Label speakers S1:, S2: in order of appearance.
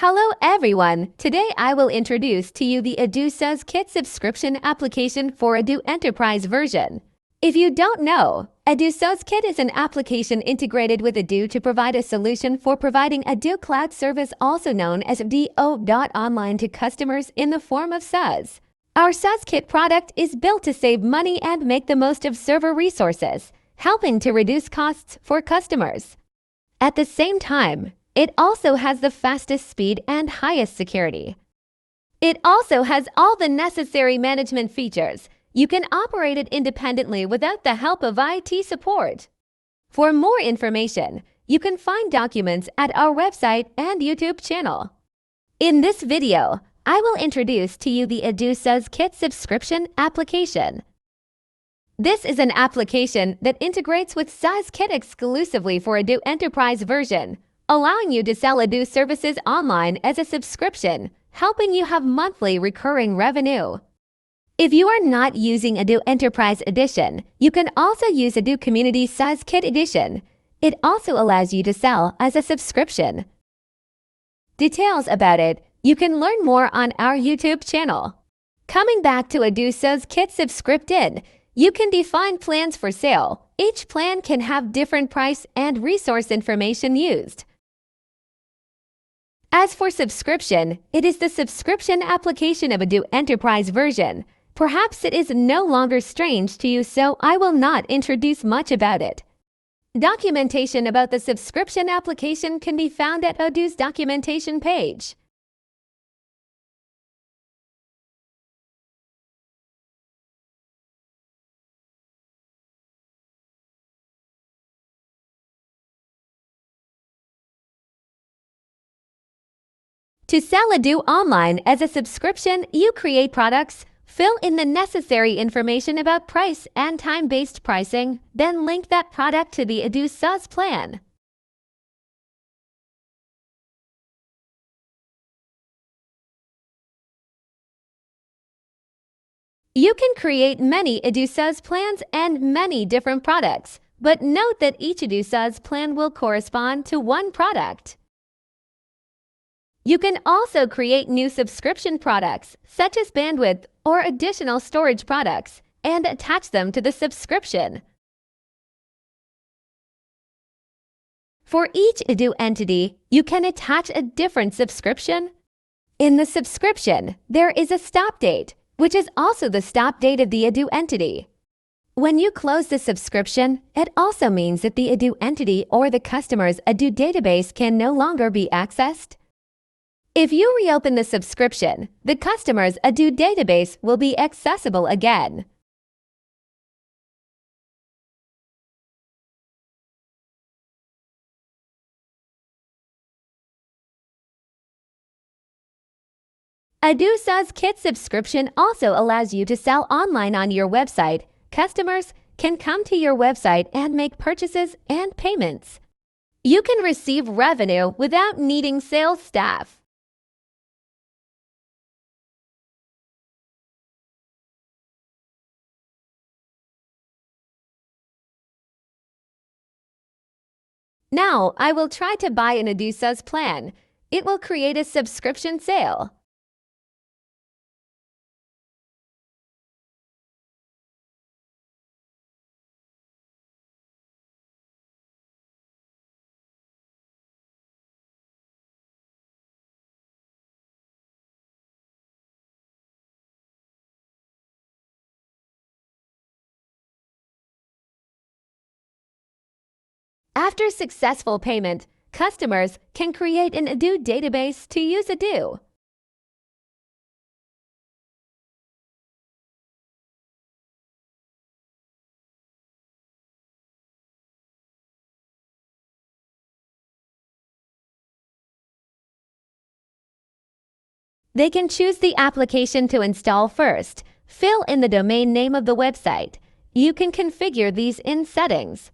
S1: Hello everyone! Today I will introduce to you the Odoo SaaS Kit subscription application for Odoo Enterprise version. If you don't know, Odoo SaaS Kit is an application integrated with Odoo to provide a solution for providing Odoo Cloud Service, also known as Odoo.online, to customers in the form of SaaS. Our SaaS Kit product is built to save money and make the most of server resources, helping to reduce costs for customers. At the same time, it also has the fastest speed and highest security. It also has all the necessary management features. You can operate it independently without the help of IT support. For more information, you can find documents at our website and YouTube channel. In this video, I will introduce to you the Odoo SaaS Kit subscription application. This is an application that integrates with SaaS Kit exclusively for Odoo Enterprise version, allowing you to sell Odoo services online as a subscription, helping you have monthly recurring revenue. If you are not using Odoo Enterprise Edition, you can also use Odoo Community SaaS Kit Edition. It also allows you to sell as a subscription. Details about it, you can learn more on our YouTube channel. Coming back to Odoo SaaS Kit subscription, you can define plans for sale. Each plan can have different price and resource information used. As for subscription, it is the subscription application of Odoo Enterprise version. Perhaps it is no longer strange to you, so I will not introduce much about it. Documentation about the subscription application can be found at Odoo's documentation page. To sell Odoo online as a subscription, you create products, fill in the necessary information about price and time-based pricing, then link that product to the Odoo SaaS plan. You can create many Odoo SaaS plans and many different products, but note that each Odoo SaaS plan will correspond to one product. You can also create new subscription products, such as bandwidth or additional storage products, and attach them to the subscription. For each Odoo entity, you can attach a different subscription. In the subscription, there is a stop date, which is also the stop date of the Odoo entity. When you close the subscription, it also means that the Odoo entity or the customer's Odoo database can no longer be accessed. If you reopen the subscription, the customer's Odoo database will be accessible again. Odoo SaaS Kit subscription also allows you to sell online on your website. Customers can come to your website and make purchases and payments. You can receive revenue without needing sales staff. Now, I will try to buy an Odoo SaaS plan. It will create a subscription sale. After successful payment, customers can create an Odoo database to use Odoo. They can choose the application to install first. Fill in the domain name of the website. You can configure these in settings.